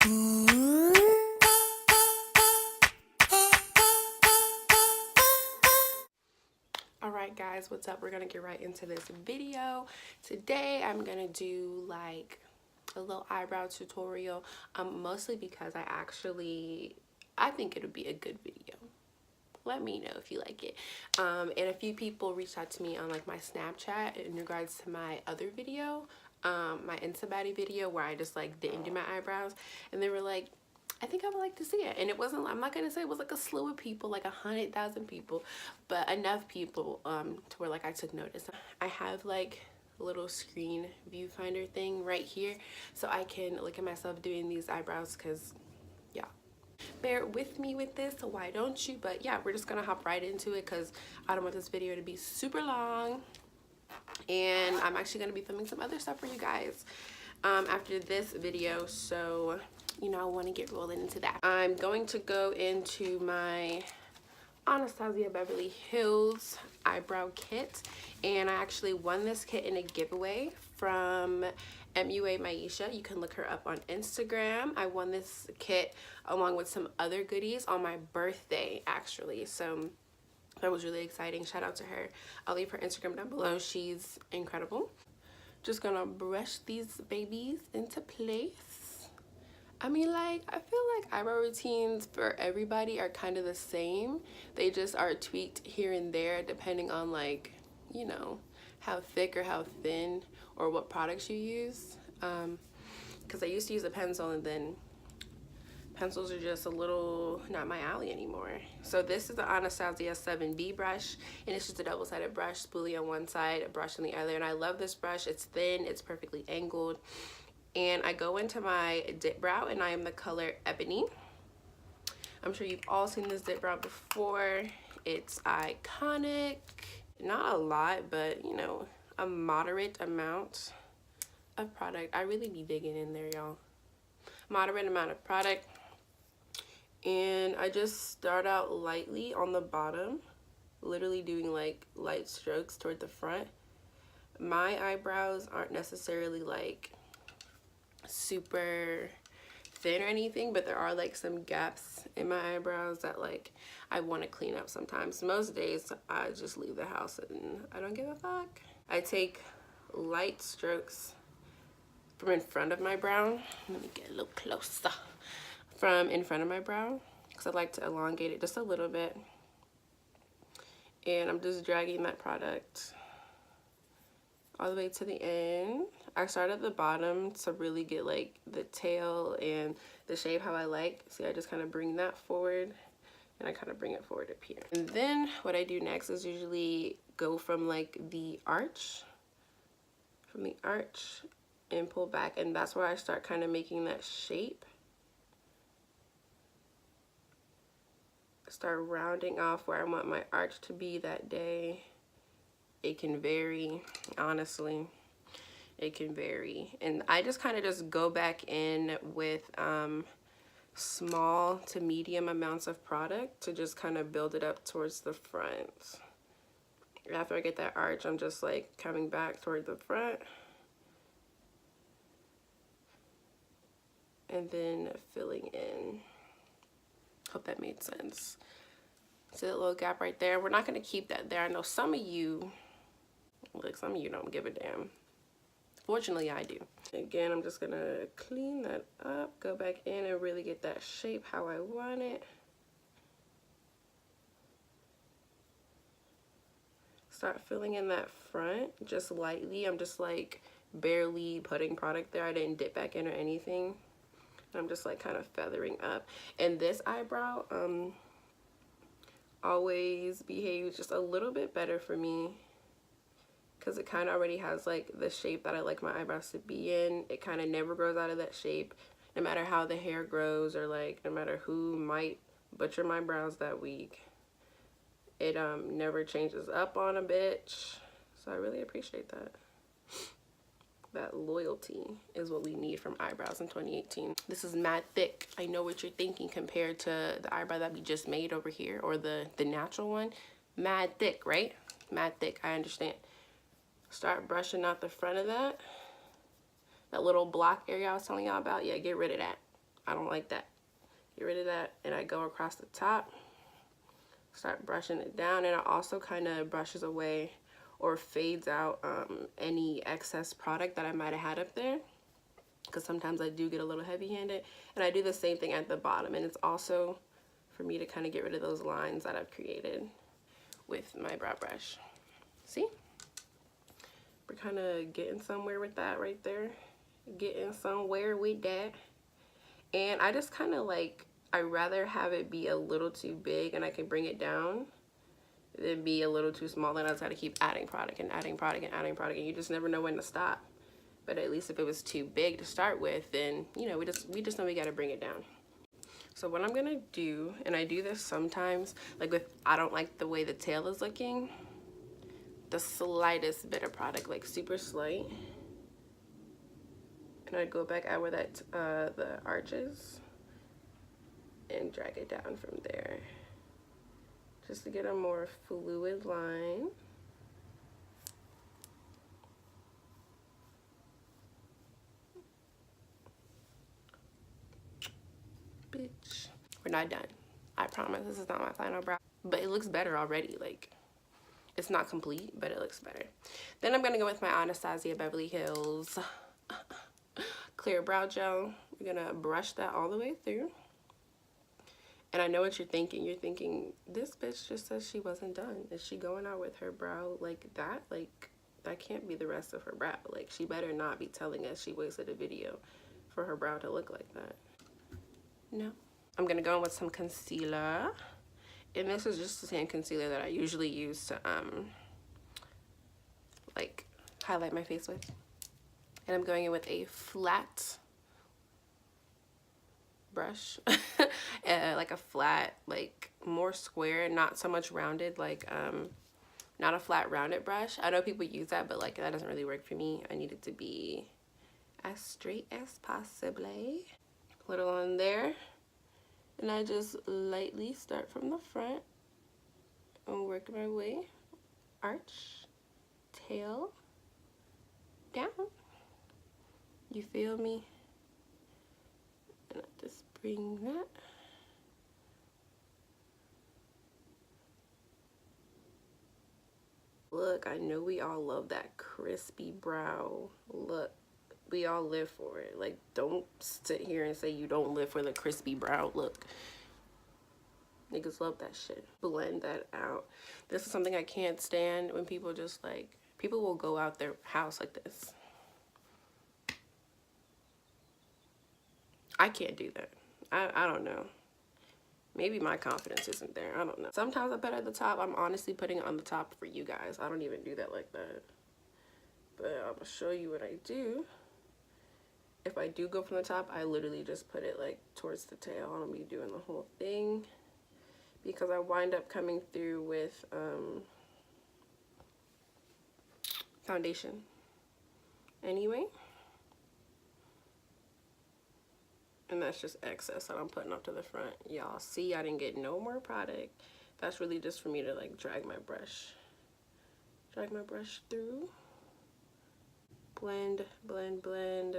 Alright guys, what's up? We're gonna get right into this video. Today I'm gonna do like a little eyebrow tutorial, mostly because I think it would be a good video. Let me know if you like it. And a few people reached out to me on like my Snapchat in regards to my other video, my Insta video where I just like didn't do my eyebrows, and they were like, I think I would like to see it. And it wasn't, I'm not gonna say it was like a slew of people, like 100,000 people, but enough people to where like I took notice. I have like a little screen viewfinder thing right here so I can look at myself doing these eyebrows, because yeah, bear with me with this, so why don't you? But yeah, we're just gonna hop right into it because I don't want this video to be super long, and I'm actually gonna be filming some other stuff for you guys after this video, so you know I want to get rolling into that. I'm going to go into my Anastasia Beverly Hills eyebrow kit, and I actually won this kit in a giveaway from EYEBROW. You can look her up on Instagram. I won this kit along with some other goodies on my birthday actually, so that was really exciting. Shout out to her. I'll leave her Instagram down below. She's incredible. Just gonna brush these babies into place. I mean, like, I feel like eyebrow routines for everybody are kind of the same. They just are tweaked here and there depending on, like, you know, how thick or how thin or what products you use. Because I used to use a pencil, and then pencils are just a little not my alley anymore. So this is the Anastasia 7B brush, and it's just a double-sided brush, spoolie on one side, a brush on the other. And I love this brush. It's thin, it's perfectly angled. And I go into my dip brow, and I am the color Ebony. I'm sure you've all seen this dip brow before. It's iconic. Not a lot, but you know, a moderate amount of product. I really be digging in there, y'all. Moderate amount of product. And I just start out lightly on the bottom, literally doing like light strokes toward the front. My eyebrows aren't necessarily like super thin or anything, but there are like some gaps in my eyebrows that like I want to clean up sometimes. Most days I just leave the house and I don't give a fuck. I take light strokes from in front of my brow. Let me get a little closer. From in front of my brow, because I like to elongate it just a little bit. And I'm just dragging that product all the way to the end. I start at the bottom to really get like the tail and the shape how I like. See, I just kind of bring that forward, and I kind of bring it forward up here. And then what I do next is usually go from like the arch, and pull back, and that's where I start kind of making that shape. Start rounding off where I want my arch to be that day. It can vary, honestly. It can vary. And I just kind of just go back in with small to medium amounts of product to just kind of build it up towards the front. After I get that arch, I'm just like coming back toward the front. And then filling in. Hope that made sense. See that little gap right there? We're not going to keep that there. I know some of you, like some of you don't give a damn. Fortunately, I do. Again, I'm just going to clean that up, go back in and really get that shape how I want it. Start filling in that front just lightly. I'm just like barely putting product there. I didn't dip back in or anything. I'm just like kind of feathering up. And this eyebrow always behaves just a little bit better for me because it kind of already has like the shape that I like my eyebrows to be in. It kind of never grows out of that shape, no matter how the hair grows, or like no matter who might butcher my brows that week. It never changes up on a bitch. So I really appreciate that. That loyalty is what we need from eyebrows in 2018. This is mad thick. I know what you're thinking compared to the eyebrow that we just made over here, or the natural one. Mad thick, right? Mad thick, I understand. Start brushing out the front of that. That little block area I was telling y'all about. Yeah, get rid of that. I don't like that. Get rid of that, and I go across the top, start brushing it down, and it also kind of brushes away or fades out any excess product that I might have had up there, because sometimes I do get a little heavy-handed. And I do the same thing at the bottom, and it's also for me to kind of get rid of those lines that I've created with my brow brush. See? We're kind of getting somewhere with that right there. Getting somewhere with that. And I just kind of like, I rather have it be a little too big and I can bring it down than be a little too small and I just got to keep adding product and adding product and adding product, and you just never know when to stop. But at least if it was too big to start with, then, you know, we just know we got to bring it down. So what I'm gonna do, and I do this sometimes, like with, I don't like the way the tail is looking, the slightest bit of product, like super slight, and I'd go back out where that the arches and drag it down from there just to get a more fluid line. Bitch, we're not done. I promise this is not my final brow, but it looks better already. Like, it's not complete, but it looks better. Then I'm gonna go with my Anastasia Beverly Hills clear brow gel. We're gonna brush that all the way through. And I know what you're thinking. You're thinking, this bitch just says she wasn't done. Is she going out with her brow like that? Like, that can't be the rest of her brow. Like, she better not be telling us she wasted a video for her brow to look like that. No. I'm gonna go in with some concealer. And this is just the same concealer that I usually use to like highlight my face with. And I'm going in with a flat brush. Like a flat, like more square, not so much rounded, like not a flat rounded brush. I know people use that, but like that doesn't really work for me. I need it to be as straight as possible. A little on there. And I just lightly start from the front and work my way, arch, tail, down. You feel me? And I just bring that. Look, I know we all love that crispy brow look. We all live for it. Like, don't sit here and say you don't live for the crispy brow look. Niggas love that shit. Blend that out. This is something I can't stand, when people just like, people will go out their house like this. I can't do that. I don't know. Maybe my confidence isn't there. I don't know. Sometimes I put it at the top. I'm honestly putting it on the top for you guys. I don't even do that like that. But I'm gonna show you what I do. If I do go from the top, I literally just put it like towards the tail. I don't be doing the whole thing, because I wind up coming through with foundation anyway. And that's just excess that I'm putting up to the front. Y'all see, I didn't get no more product. That's really just for me to like drag my brush through. Blend, blend, blend.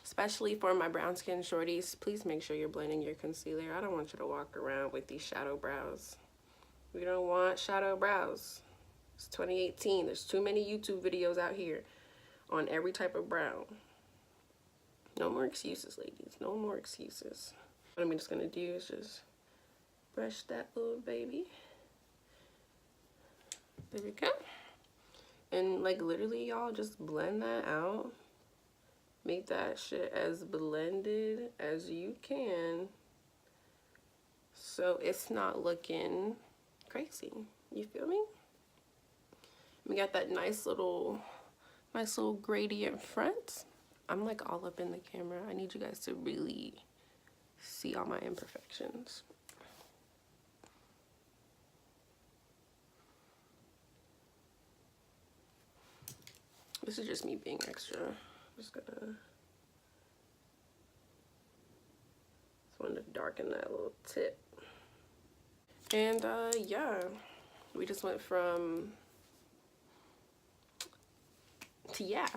Especially for my brown skin shorties, please make sure you're blending your concealer. I don't want you to walk around with these shadow brows. We don't want shadow brows. It's 2018. There's too many YouTube videos out here on every type of brow. No more excuses, ladies. No more excuses. What I'm just gonna do is just brush that little baby. There we go. And like literally, y'all, just blend that out. Make that shit as blended as you can, so it's not looking crazy. You feel me? We got that nice little gradient front. I'm like all up in the camera. I need you guys to really see all my imperfections. This is just me being extra. Just gonna, just wanted to darken that little tip. And yeah, we just went from to yeah.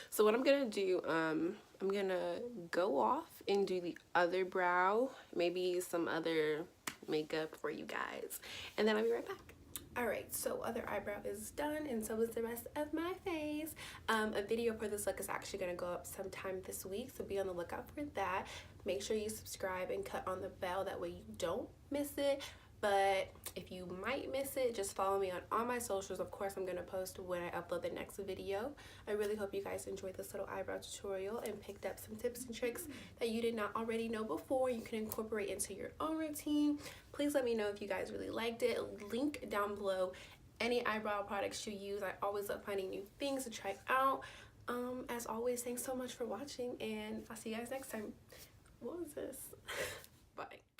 So what I'm gonna do, I'm I'm gonna go off and do the other brow, maybe some other makeup for you guys, and then I'll be right back. Alright, so other eyebrow is done, and so is the rest of my face. A video for this look is actually going to go up sometime this week, so be on the lookout for that. Make sure you subscribe and cut on the bell, that way you don't miss it. But if you might miss it, just follow me on all my socials. Of course, I'm going to post when I upload the next video. I really hope you guys enjoyed this little eyebrow tutorial and picked up some tips and tricks that you did not already know before. You can incorporate into your own routine. Please let me know if you guys really liked it. Link down below any eyebrow products you use. I always love finding new things to try out. As always, thanks so much for watching, and I'll see you guys next time. What was this? Bye.